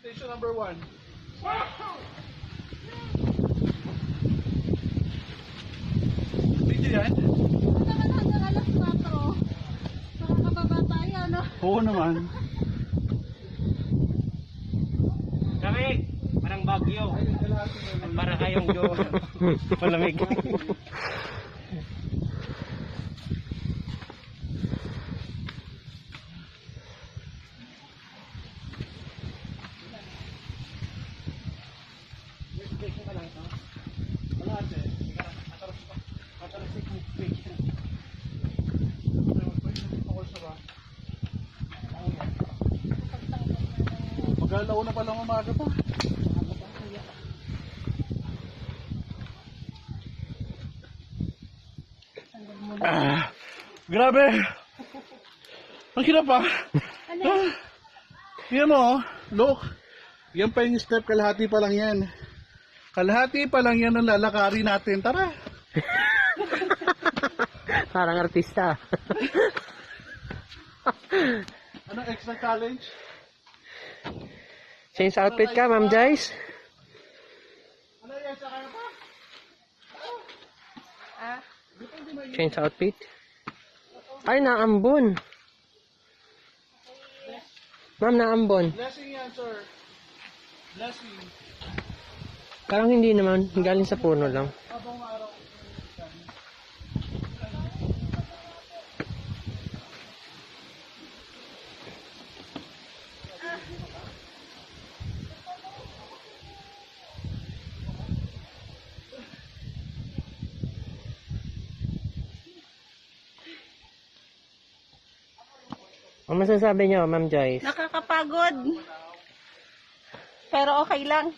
Station number 1. Video yan? Naman hanggang alas 4. Makakababa tayo, no? Oo naman. Kami, parang bagyo. Para kayong malamig. Magalaw na palang umaga pa. Grabe. Ang hirap pa. Yan o. Look. Yan pa yung step. Kalahati pa lang yan. Kalahati pa lang yan ang lalakari natin. Tara. Parang artista. Anong extra challenge? Change outfit ka, Ma'am Joyce? Ano yan? Sa kaya pa? Change outfit? Ay, naambon. Ma'am, naambon. Blessing yan, sir. Blessing. Parang hindi naman. Galing sa puno lang. Habang araw. Ano masasabi niyo, Ma'am Joyce? Nakakapagod. Pero okay lang.